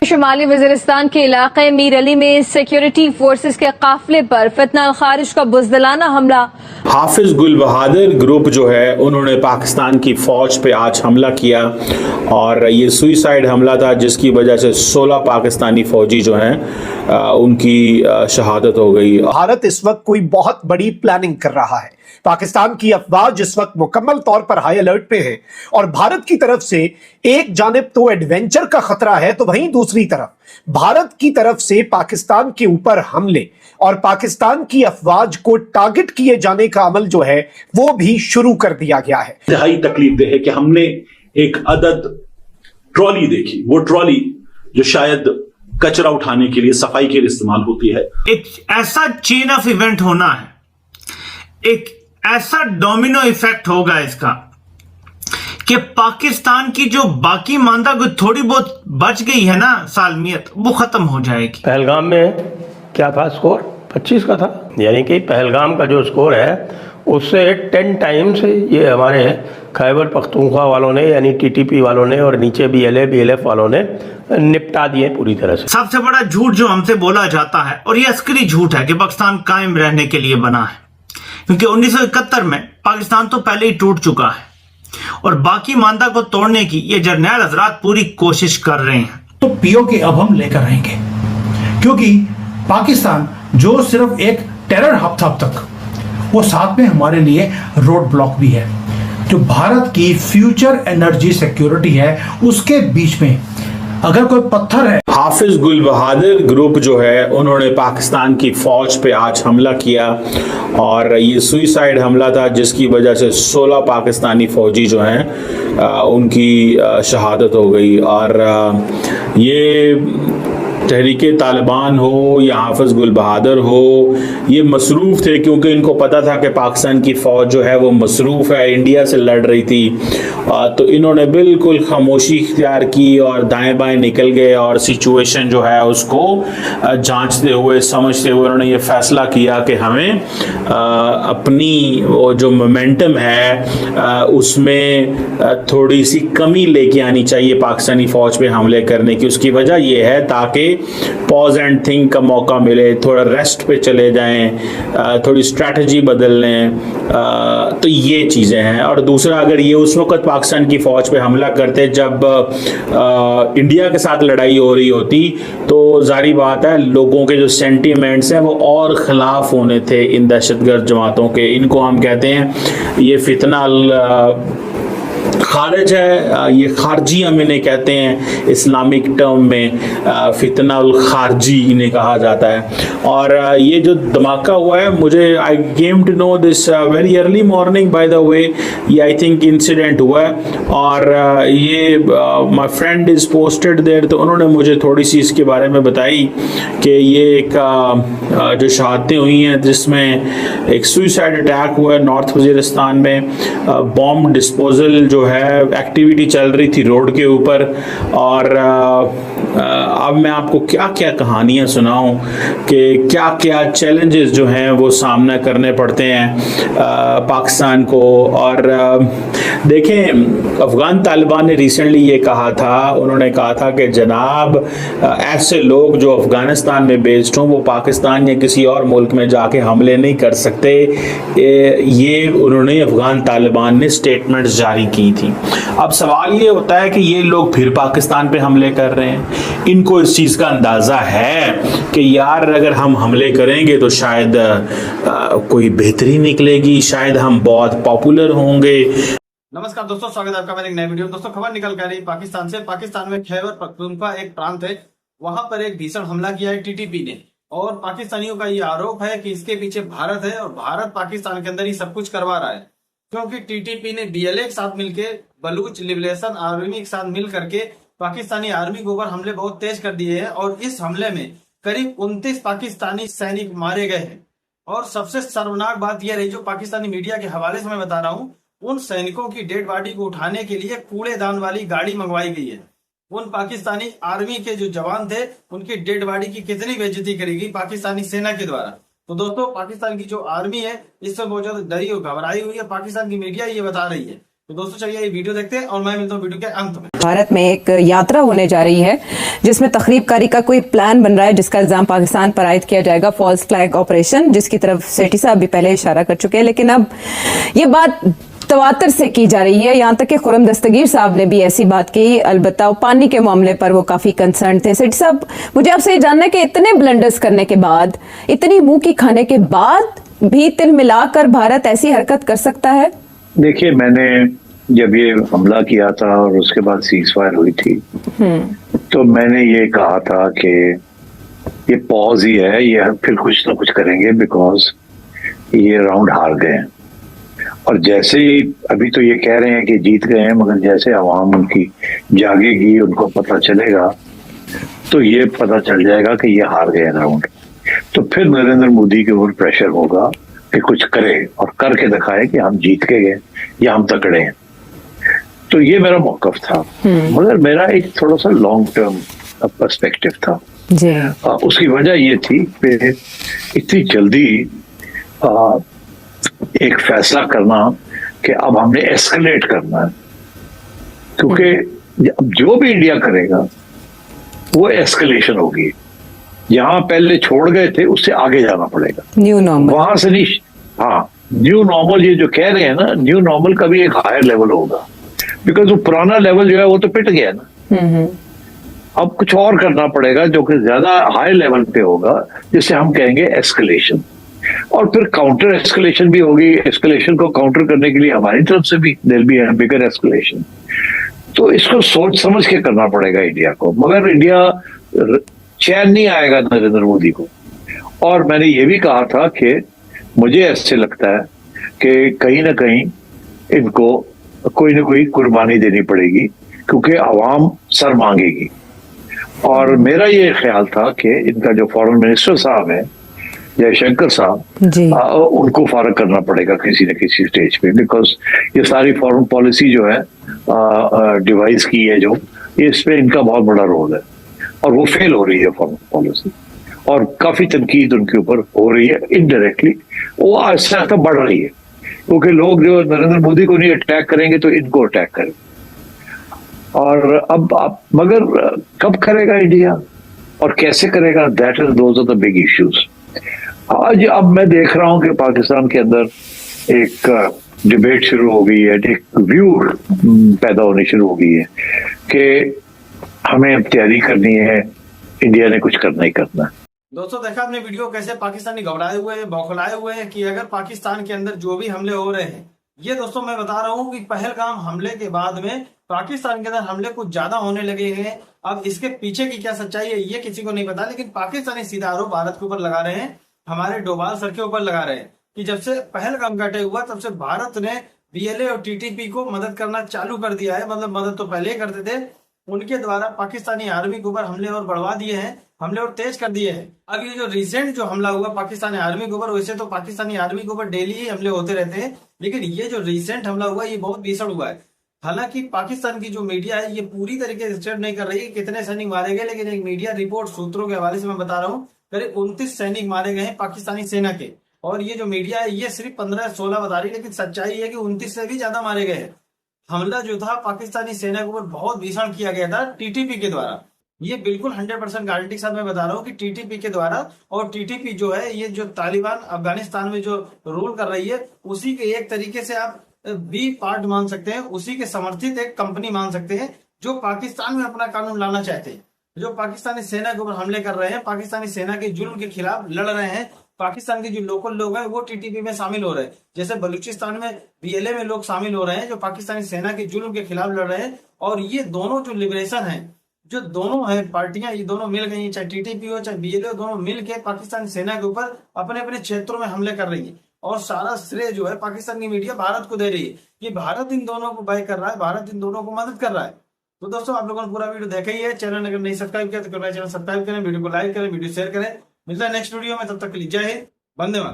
शुमाली वज़ीरिस्तान के इलाके मीर अली में सिक्योरिटी फोर्सेस के काफिले पर फितना अल खारिज का बुज़दिलाना हमला। हाफिज गुल बहादुर ग्रुप जो है उन्होंने पाकिस्तान की फौज पे आज हमला किया और ये सुइसाइड हमला था जिसकी वजह से 16 पाकिस्तानी फौजी जो हैं उनकी शहादत हो गई। भारत इस वक्त कोई बहुत बड़ी प्लानिंग कर रहा है। पाकिस्तान की अफवाज इस वक्त मुकम्मल तौर पर हाई अलर्ट पे है और भारत की तरफ से एक जानिब तो एडवेंचर का खतरा है तो वहीं दूसरी तरफ भारत की तरफ से पाकिस्तान के ऊपर हमले और पाकिस्तान की अफवाज को टारगेट किए जाने का अमल जो है वो भी शुरू कर दिया गया है। इंतहाई तकलीफदेह है कि हमने एक अदद ट्रॉली देखी, वो ट्रॉली जो शायद कचरा उठाने के लिए, सफाई के लिए इस्तेमाल होती है। एक ऐसा चेन ऑफ इवेंट होना है, एक ऐसा डोमिनो इफेक्ट होगा इसका कि पाकिस्तान की जो बाकी मानदा को थोड़ी बहुत बच गई है ना सालमियत, वो खत्म हो जाएगी। पहलगाम में क्या था स्कोर? 25 का था, यानी कि पहलगाम का जो स्कोर है उससे 10 टाइम्स ये हमारे खैबर पख्तूनख्वा वालों ने, यानी टीटीपी वालों ने और नीचे BLF वालों ने निपटा दिए पूरी तरह से। सबसे बड़ा झूठ जो हमसे बोला जाता है, और ये अस्करी झूठ है, कि पाकिस्तान कायम रहने के लिए बना है, क्योंकि 1971 में पाकिस्तान तो पहले ही टूट चुका है और बाकी मानदा को तोड़ने की ये जर्नैल हजरात पूरी कोशिश कर रहे हैं। तो POK अब हम लेकर रहेंगे, क्योंकि पाकिस्तान जो सिर्फ एक टेरर हब था अब तक, वो साथ में हमारे लिए रोड ब्लॉक भी है। जो भारत की फ्यूचर एनर्जी सिक्योरिटी है उसके बीच में अगर कोई पत्थर है। हाफिज गुल बहादुर ग्रुप जो है उन्होंने पाकिस्तान की फौज पे आज हमला किया और ये सुइसाइड हमला था जिसकी वजह से 16 पाकिस्तानी फौजी जो हैं उनकी शहादत हो गई। और ये तहरीके तालिबान हो या हाफिज गुल बहादुर हो, ये मसरूफ़ थे क्योंकि इनको पता था कि पाकिस्तान की फ़ौज जो है वो मसरूफ़ है, इंडिया से लड़ रही थी, तो इन्होंने बिल्कुल खामोशी इख्तियार की और दाएं बाएं निकल गए और सिचुएशन जो है उसको जांचते हुए, समझते हुए उन्होंने ये फ़ैसला किया कि हमें अपनी वो जो मोमेंटम है उसमें थोड़ी सी कमी लेके आनी चाहिए पाकिस्तानी फ़ौज पे हमले करने की। उसकी वजह यह है ताकि पॉज एंड थिंक का मौका मिले, थोड़ा रेस्ट पे चले जाएं, थोड़ी स्ट्रैटेजी बदल लें, तो ये चीज़ें हैं। और दूसरा, अगर ये उस वक्त पाकिस्तान की फ़ौज पे हमला करते जब इंडिया के साथ लड़ाई हो रही होती तो जारी बात है लोगों के जो सेंटीमेंट्स हैं वो और ख़िलाफ़ होने थे इन दहशतगर्द जमातों के। इनको हम कहते हैं ये फितना खारिज है, ये खारजी हम इन्हें कहते हैं, इस्लामिक टर्म में फितना उल खारजी इन्हें कहा जाता है। और ये जो धमाका हुआ है, मुझे I came to know this very early morning by the way, ये आई थिंक इंसिडेंट हुआ है और ये my friend is posted there, तो उन्होंने मुझे थोड़ी सी इसके बारे में बताई कि ये एक जो शहादतें हुई हैं जिसमें एक सुइसाइड अटैक हुआ है नॉर्थ वज़ीरिस्तान में, बॉम्ब डिस्पोजल जो है एक्टिविटी चल रही थी रोड के ऊपर। और अब मैं आपको क्या क्या कहानियां सुनाऊं कि क्या क्या चैलेंजेस जो हैं वो सामना करने पड़ते हैं पाकिस्तान को। और देखें, अफगान तालिबान ने रिसेंटली ये कहा था, उन्होंने कहा था कि जनाब ऐसे लोग जो अफगानिस्तान में बेस्ड हों वो पाकिस्तान या किसी और मुल्क में जाके हमले नहीं कर सकते। ये उन्होंने अफगान तालिबान ने स्टेटमेंट्स जारी की थी। अब सवाल ये होता है कि ये लोग फिर पाकिस्तान पे हमले कर रहे हैं, इनको इस चीज़ का अंदाज़ा है कि यार अगर हम हमले करेंगे तो शायद कोई बेहतरी निकलेगी, शायद हम बहुत पॉपुलर होंगे। नमस्कार दोस्तों, स्वागत है आपका मेरे एक नए वीडियो। दोस्तों, खबर निकल कर रही पाकिस्तान से। पाकिस्तान में खैबर पख्तूनख्वा एक प्रांत है, वहां पर एक भीषण हमला किया है TTP ने और पाकिस्तानियों का ये आरोप है कि इसके पीछे भारत है और भारत पाकिस्तान के अंदर ही सब कुछ करवा रहा है, क्योंकि TTP ने BLA के साथ मिलकर, बलूच लिबरेशन आर्मी के साथ मिल करके पाकिस्तानी आर्मी के ऊपर हमले बहुत तेज कर दिए हैं और इस हमले में करीब 29 पाकिस्तानी सैनिक मारे गए हैं। और सबसे शर्मनाक बात यह रही, जो पाकिस्तानी मीडिया के हवाले से मैं बता रहा हूँ, उन सैनिकों की डेड बॉडी को उठाने के लिए कूड़ेदान वाली गाड़ी मंगवाई गई है। उन पाकिस्तानी आर्मी के जो जवान थे उनकी डेड बॉडी की कितनी बेइज्जती करी गई पाकिस्तानी सेना के द्वारा। तो दोस्तों, पाकिस्तान की जो आर्मी है इस पर बहुत ज्यादा डरी और घबराई हुई है। पाकिस्तान की मीडिया ये बता रही है तो दोस्तों चलिए ये वीडियो देखते हैं और मैं मिलता हूँ वीडियो के अंत में। भारत में एक यात्रा होने जा रही है जिसमें तखरीबकारी का कोई प्लान बन रहा है, जिसका इल्जाम पाकिस्तान पर आयद किया जाएगा, फॉल्स फ्लैग ऑपरेशन, जिसकी तरफ सेठी साहब भी पहले इशारा कर चुके हैं। लेकिन अब ये बात तवातर से की जा रही है, यहाँ तक कि खुर्रम दस्तगीर साहब ने भी ऐसी बात की। अलबत्ता पानी के मामले पर वो काफी कंसर्न थे। सेठी साहब, मुझे आपसे ये जानना है कि इतने ब्लंडर्स करने के बाद, इतनी मुंह की खाने के बाद भी तिल मिलाकर भारत ऐसी हरकत कर सकता है? देखिए, मैंने जब ये हमला किया था और उसके बाद सीज फायर हुई थी, तो मैंने ये कहा था कि ये पॉज ही है, ये फिर कुछ ना कुछ करेंगे, बिकॉज ये राउंड हार गए हैं। और जैसे ही अभी तो ये कह रहे हैं कि जीत गए हैं, मगर जैसे आवाम उनकी जागेगी, उनको पता चलेगा, तो ये पता चल जाएगा कि ये हार गए राउंड। तो फिर नरेंद्र मोदी के ऊपर प्रेशर होगा कि कुछ करे और करके दिखाए कि हम जीत के गए या हम तकड़े हैं। तो ये मेरा मौकफ था, मगर मेरा एक थोड़ा सा लॉन्ग टर्म पर्सपेक्टिव था जी। उसकी वजह ये थी कि इतनी जल्दी एक फैसला करना कि अब हमने एस्केलेट करना है, क्योंकि जो भी इंडिया करेगा वो एस्केलेशन होगी। जहां पहले छोड़ गए थे उससे आगे जाना पड़ेगा, न्यू नॉर्मल वहां से नहीं। हाँ, न्यू नॉर्मल ये जो कह रहे हैं ना, न्यू नॉर्मल का भी एक हायर लेवल होगा, बिकॉज वो पुराना लेवल जो है वो तो पिट गया ना। अब कुछ और करना पड़ेगा जो कि ज्यादा हाई लेवल पे होगा, जिसे हम कहेंगे एस्केलेशन। और फिर काउंटर एस्केलेशन भी होगी। एस्केलेशन को काउंटर करने के लिए हमारी तरफ से भी there be a bigger escalation. तो इसको सोच समझ के करना पड़ेगा इंडिया को, मगर इंडिया चैन नहीं आएगा नरेंद्र मोदी को। और मैंने ये भी कहा था कि मुझे ऐसे लगता है कि कहीं ना कहीं इनको कोई ना कोई कुर्बानी देनी पड़ेगी, क्योंकि आवाम सर मांगेगी। और मेरा ये ख्याल था कि इनका जो फॉरेन मिनिस्टर साहब है, जयशंकर साहब, उनको फारग करना पड़ेगा किसी न किसी स्टेज पे, बिकॉज ये सारी फॉरेन पॉलिसी जो है डिवाइस की है, जो इस पे इनका बहुत बड़ा रोल है और वो फेल हो रही है फॉरेन पॉलिसी, और काफी तनकीद उनके ऊपर हो रही है इनडायरेक्टली। वो आहिस्ता आहिस्ता बढ़ रही है, क्योंकि लोग जो नरेंद्र मोदी को नहीं अटैक करेंगे तो इनको अटैक करेंगे। और अब मगर कब करेगा इंडिया और कैसे करेगा, that is those are the big issues. आज अब मैं देख रहा हूं कि पाकिस्तान के अंदर एक डिबेट शुरू हो गई है, एक व्यू पैदा होनी शुरू हो गई है कि हमें तैयारी करनी है, इंडिया ने कुछ करना ही करना है। दोस्तों देखा आपने वीडियो, कैसे पाकिस्तानी घबराए हुए हैं, बौखलाए हुए हैं कि अगर पाकिस्तान के अंदर जो भी हमले हो रहे हैं, ये दोस्तों मैं बता रहा हूँ कि पहलगाम हमले के बाद में पाकिस्तान के अंदर हमले कुछ ज्यादा होने लगे हैं। अब इसके पीछे की क्या सच्चाई है ये किसी को नहीं पता, लेकिन पाकिस्तानी सीधा आरोप भारत के ऊपर लगा रहे हैं, हमारे डोभाल सर के ऊपर लगा रहे हैं कि जब से पहलगाम घटे हुआ तब से भारत ने बीएलए और टीटीपी को मदद करना चालू कर दिया है। मतलब मदद तो पहले ही करते थे, उनके द्वारा पाकिस्तानी आर्मी के ऊपर हमले और बढ़वा दिए हैं, हमले और तेज कर दिए हैं। अब ये जो रिसेंट जो हमला हुआ पाकिस्तानी आर्मी के ऊपर, वैसे तो पाकिस्तानी आर्मी के ऊपर डेली ही हमले होते रहते हैं, लेकिन ये जो रिसेंट हमला हुआ ये बहुत भीषण हुआ है। हालांकि पाकिस्तान की जो मीडिया है ये पूरी तरीके से स्टेट नहीं कर रही है कितने सैनिक मारे गए, लेकिन एक मीडिया रिपोर्ट सूत्रों के हवाले से मैं बता रहा हूँ, करीब 29 सैनिक मारे गए हैं पाकिस्तानी सेना के। और ये जो मीडिया है ये सिर्फ 15-16 बता रही है, लेकिन सच्चाई है कि 29 से भी ज्यादा मारे गए हैं। हमला जो था पाकिस्तानी सेना के ऊपर बहुत भीषण किया गया था टीटीपी के द्वारा। ये बिल्कुल 100% गारंटी के साथ मैं बता रहा हूँ कि टीटीपी के द्वारा। और टीटीपी जो है ये जो तालिबान अफगानिस्तान में जो रूल कर रही है, उसी के एक तरीके से आप बी पार्ट मान सकते हैं, उसी के समर्थित एक कंपनी मान सकते हैं जो पाकिस्तान में अपना कानून लाना चाहते हैं, जो पाकिस्तानी सेना के ऊपर हमले कर रहे हैं, पाकिस्तानी सेना के जुल्म के खिलाफ लड़ रहे हैं। पाकिस्तान के जो लोकल लोग हैं वो टीटीपी में शामिल हो रहे हैं, जैसे बलूचिस्तान में बीएलए में लोग शामिल हो रहे हैं जो पाकिस्तानी सेना के जुल्म के खिलाफ लड़ रहे हैं। और ये दोनों जो लिबरेशन है, जो दोनों है पार्टियां, ये दोनों मिल गई, चाहे टीटीपी हो चाहे बीएलए हो, दोनों मिल के पाकिस्तानी सेना के ऊपर अपने अपने क्षेत्रों में हमले कर रही है। और सारा श्रेय जो है पाकिस्तान की मीडिया भारत को दे रही है कि भारत इन दोनों को बाय कर रहा है, भारत इन दोनों को मदद कर रहा है। तो दोस्तों आप लोगों ने पूरा वीडियो देखा ही है, चैनल अगर नहीं सब्सक्राइब किया तो कृपया चैनल सब्सक्राइब करें, वीडियो को लाइक करें, वीडियो शेयर करें। मिलता है नेक्स्ट वीडियो में, तब तक के लिए जय हिंद, वंदे मातरम।